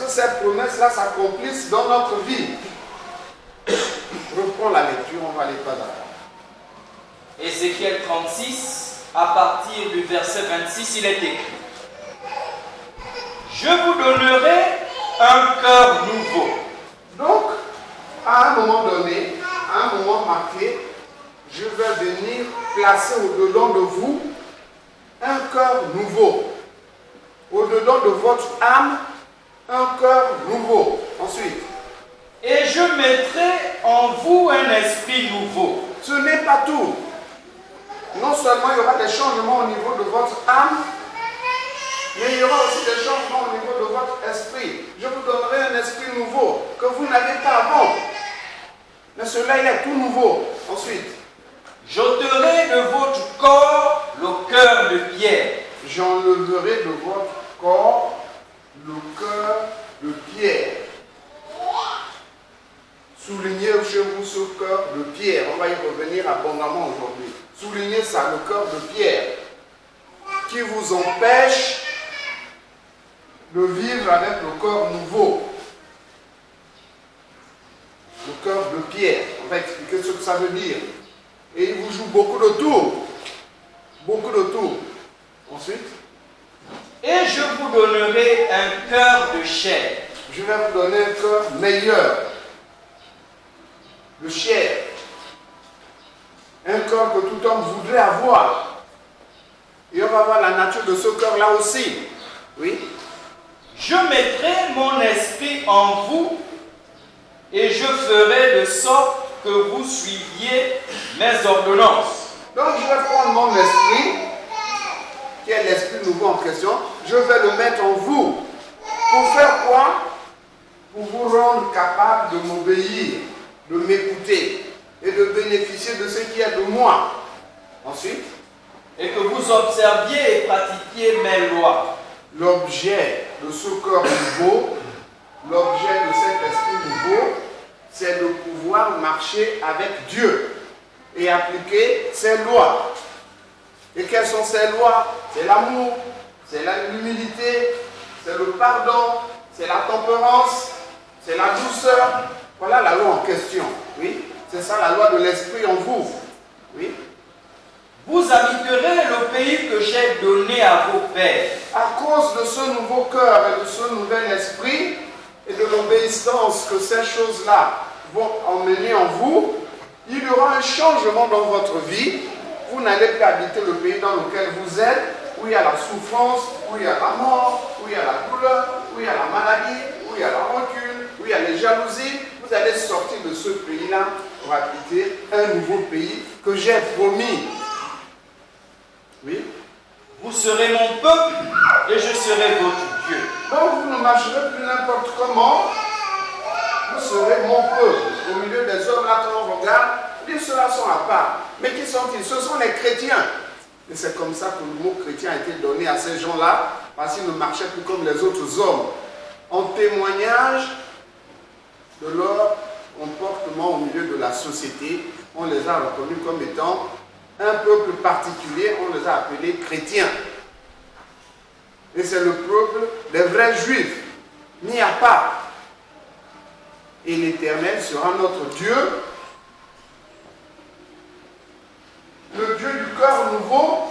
que cette promesse-là s'accomplisse dans notre vie. Reprends la lecture, on va aller pas d'abord. Ézéchiel 36, à partir du verset 26, il est écrit: Je vous donnerai un cœur nouveau. Donc, à un moment donné, à un moment marqué, je vais venir placer au-dedans de vous un cœur nouveau. Au-dedans de votre âme, un cœur nouveau. Ensuite, Et je mettrai en vous un esprit nouveau. ce n'est pas tout. Non seulement il y aura des changements au niveau de votre âme, mais il y aura aussi des changements au niveau de votre esprit. Je vous donnerai un esprit nouveau que vous n'avez pas avant. Mais celui-là, il est tout nouveau. Ensuite, J'ôterai de votre corps le cœur de pierre. j'enleverai de votre corps le cœur de pierre. Soulignez chez vous ce cœur de pierre. On va y revenir abondamment aujourd'hui. Soulignez ça, le cœur de pierre, qui vous empêche de vivre avec le corps nouveau. Le cœur de pierre. On va expliquer ce que ça veut dire. Et il vous joue beaucoup de tours. Beaucoup de tours. Ensuite, Et je vous donnerai un cœur de chair. je vais vous donner un cœur meilleur. De chair. Un cœur que tout homme voudrait avoir. Et on va voir la nature de ce cœur-là aussi. Oui. Je mettrai mon esprit en vous et je ferai de sorte que vous suiviez mes ordonnances. Donc je vais prendre mon esprit, qui est l'esprit nouveau en question, je vais le mettre en vous. Pour faire quoi? Pour vous rendre capable de m'obéir, de m'écouter et de bénéficier de ce qui est de moi. Ensuite, Et que vous observiez et pratiquiez mes lois. l'objet de ce corps nouveau, l'objet de cet esprit nouveau, c'est de pouvoir marcher avec Dieu et appliquer ses lois. Et quelles sont ces lois? C'est l'amour, c'est l'humilité, c'est le pardon, c'est la tempérance, c'est la douceur. Voilà la loi en question. Oui, c'est ça la loi de l'esprit en vous. Oui. Vous habiterez le pays que j'ai donné à vos pères. À cause de ce nouveau cœur et de ce nouvel esprit et de l'obéissance que ces choses-là vont emmener en vous, il y aura un changement dans votre vie. Vous n'allez plus habiter le pays dans lequel vous êtes, où il y a la souffrance, où il y a la mort, où il y a la douleur, où il y a la maladie, où il y a la rancune, où il y a les jalousies. Vous allez sortir de ce pays-là pour habiter un nouveau pays que j'ai promis. Oui. Vous serez mon peuple et je serai votre Dieu. Donc vous ne marcherez plus n'importe comment. Vous serez mon peuple. Au milieu des hommes, là, quand on regarde, les ceux-là sont à part. Mais qui sont-ils? Ce sont les chrétiens. Et c'est comme ça que le mot chrétien a été donné à ces gens-là, parce qu'ils ne marchaient plus comme les autres hommes. En témoignage de leur comportement au milieu de la société, on les a reconnus comme étant un peuple particulier, on les a appelés chrétiens. Et c'est le peuple des vrais juifs, mis à part. Et l'Éternel sera notre Dieu. Le Dieu du cœur nouveau,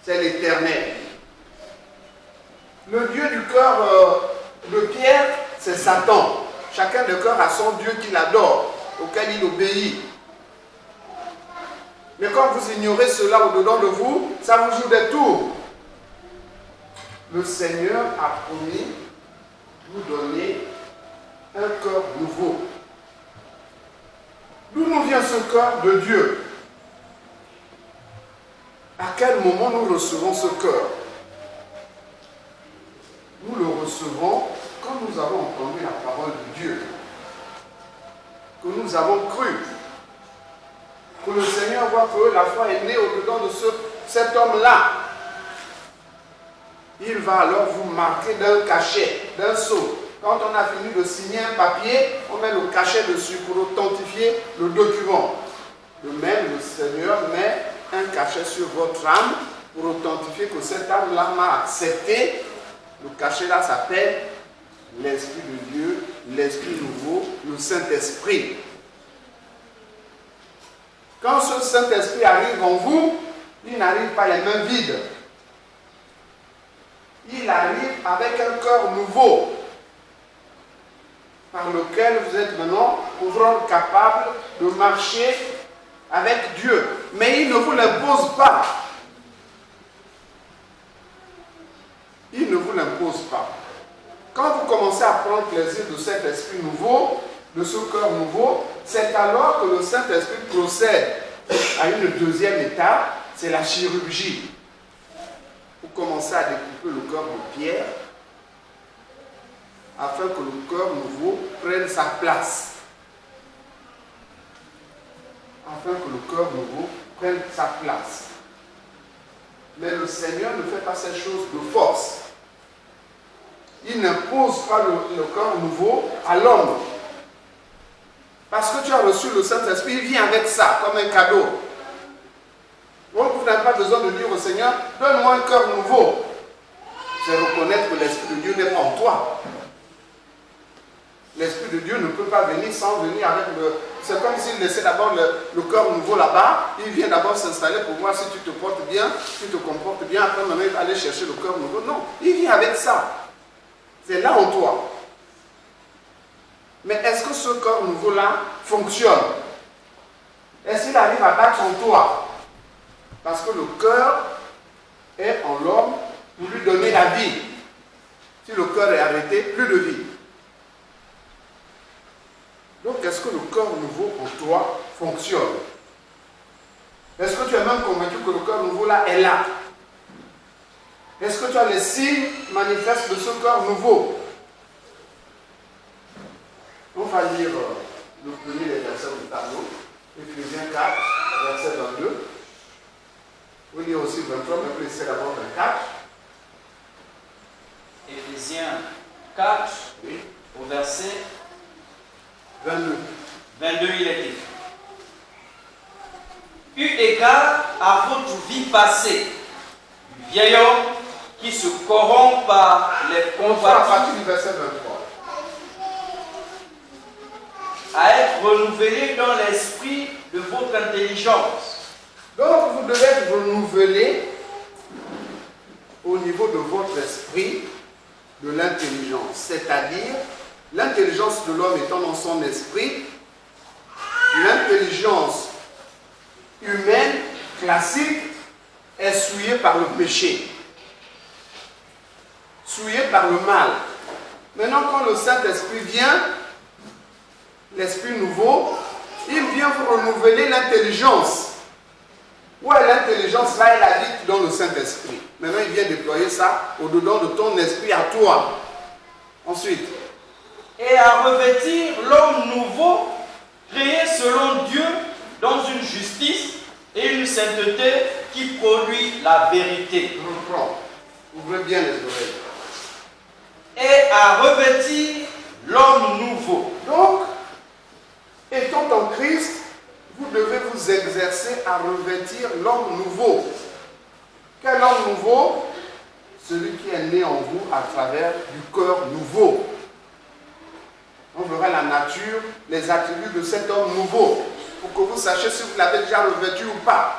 c'est l'Éternel. Le Dieu du cœur de pierre, c'est Satan. Chacun de cœur a son Dieu qu'il adore, auquel il obéit. Mais quand vous ignorez cela au-dedans de vous, ça vous joue des tours. Le Seigneur a promis de vous donner un cœur nouveau. D'où nous vient ce cœur de Dieu? À quel moment nous recevons ce cœur? Nous le recevons quand nous avons entendu la parole de Dieu, que nous avons cru, que le Seigneur voit que la foi est née au-dedans de cet homme-là. Il va alors vous marquer d'un cachet, d'un sceau. Quand on a fini de signer un papier, on met le cachet dessus pour authentifier le document. De même, le Seigneur met un cachet sur votre âme pour authentifier que cette âme-là m'a accepté. Le cachet-là s'appelle l'Esprit de l'Esprit nouveau, le Saint-Esprit. Quand ce Saint-Esprit arrive en vous, il n'arrive pas les mains vides. Il arrive avec un cœur nouveau, par lequel vous êtes maintenant pour vous rendre capable de marcher avec Dieu. Mais il ne vous l'impose pas. Il ne vous l'impose pas. Quand vous commencez à prendre plaisir de cet esprit nouveau, de ce cœur nouveau, c'est alors que le Saint-Esprit procède à une deuxième étape, c'est la chirurgie. Vous commencez à découper le cœur de pierre, afin que le cœur nouveau prenne sa place. Afin que le cœur nouveau prenne sa place. Mais le Seigneur ne fait pas ces choses de force. Il n'impose pas le cœur nouveau à l'homme. Parce que tu as reçu le Saint-Esprit, il vient avec ça, comme un cadeau. Donc vous n'avez pas besoin de dire au Seigneur, donne-moi un cœur nouveau. C'est reconnaître que l'Esprit de Dieu n'est pas en toi. L'Esprit de Dieu ne peut pas venir sans venir avec le... C'est comme s'il laissait d'abord le cœur nouveau là-bas. Il vient d'abord s'installer pour voir si tu te portes bien, si tu te comportes bien. Après, maintenant, il va aller chercher le cœur nouveau. Non, il vient avec ça. C'est là en toi. Mais est-ce que ce cœur nouveau-là fonctionne? Est-ce qu'il arrive à battre en toi? Parce que le cœur est en l'homme pour lui donner la vie. Si le cœur est arrêté, plus de vie. Donc, est-ce que le cœur nouveau en toi fonctionne? Est-ce que tu es même convaincu que le cœur nouveau là est là? Est-ce que tu as les signes manifestes de ce cœur nouveau? On va lire le premier des versets du tableau, Éphésiens 4, verset 22. On lit aussi 23, mais on essaie d'abord 24. Éphésiens 4, Oui. au verset 22. 22, il est écrit. Eu égard à votre vie passée, du vieil homme qui se corrompt par les On va à convoitises, partir du verset 23. à être renouvelé dans l'esprit de votre intelligence. Donc, vous devez être renouvelé au niveau de votre esprit, de l'intelligence. C'est-à-dire, l'intelligence de l'homme étant dans son esprit, l'intelligence humaine classique est souillée par le péché, souillée par le mal. Maintenant, quand le Saint-Esprit vient, l'Esprit nouveau, il vient vous renouveler l'intelligence. Où est l'intelligence? Là, elle habite dans le Saint-Esprit. Maintenant, il vient déployer ça au-dedans de ton esprit à toi. Ensuite, Et à revêtir l'homme nouveau, créé selon Dieu dans une justice et une sainteté qui produit la vérité. je reprends. Ouvrez bien les oreilles. Et à revêtir l'homme nouveau. Donc, étant en Christ, vous devez vous exercer à revêtir l'homme nouveau. Quel homme nouveau? Celui qui est né en vous à travers du cœur nouveau. On verra la nature, les attributs de cet homme nouveau, pour que vous sachiez si vous l'avez déjà revêtu ou pas.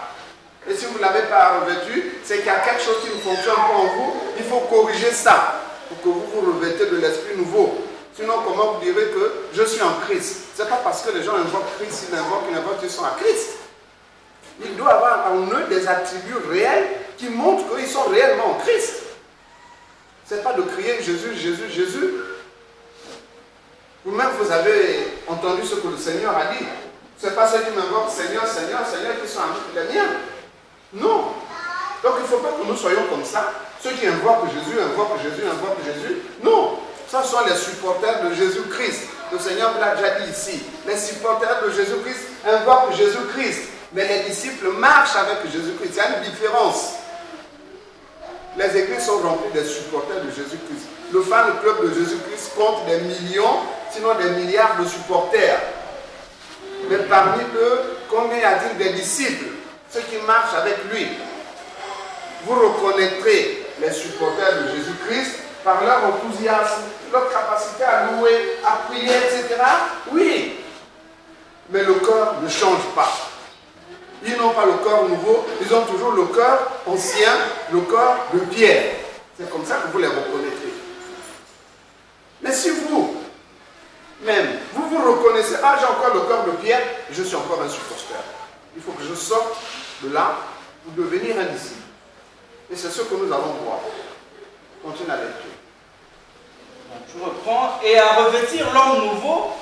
Et si vous ne l'avez pas revêtu, c'est qu'il y a quelque chose qui ne fonctionne pas en vous, il faut corriger ça, pour que vous vous revêtez de l'esprit nouveau. Sinon, comment vous direz que je suis en Christ? Ce n'est pas parce que les gens invoquent Christ, ils invoquent, ils sont en Christ. Ils doivent avoir en eux des attributs réels qui montrent qu'ils sont réellement en Christ. Ce n'est pas de crier Jésus, Jésus, Jésus. Vous-même, vous avez entendu ce que le Seigneur a dit. Ce n'est pas ceux qui m'invoquent Seigneur, Seigneur, Seigneur qui sont les miens. Non. Donc il ne faut pas que nous soyons comme ça. Ceux qui invoquent Jésus, invoquent Jésus, invoquent Jésus. Non. Ce sont les supporters de Jésus-Christ. Le Seigneur l'a déjà dit ici. Les supporters de Jésus-Christ invoquent Jésus-Christ. Mais les disciples marchent avec Jésus-Christ. Il y a une différence. Les églises sont remplies des supporters de Jésus-Christ. Le fan club de Jésus-Christ compte des millions, sinon des milliards de supporters. Mais parmi eux, combien y a-t-il des disciples? Ceux qui marchent avec lui. Vous reconnaîtrez les supporters de Jésus-Christ par leur enthousiasme, leur capacité à louer, à prier, etc. Oui. Mais le corps ne change pas. Ils n'ont pas le corps nouveau, ils ont toujours le corps ancien, le corps de pierre. C'est comme ça que vous les reconnaîtrez. Mais si vous, même, vous vous reconnaissez, ah j'ai encore le corps de pierre, je suis encore un supporteur. Il faut que je sorte de là pour devenir un disciple. Et c'est ce que nous allons voir. Continue la lecture. Donc, je reprends. Et à revêtir l'homme nouveau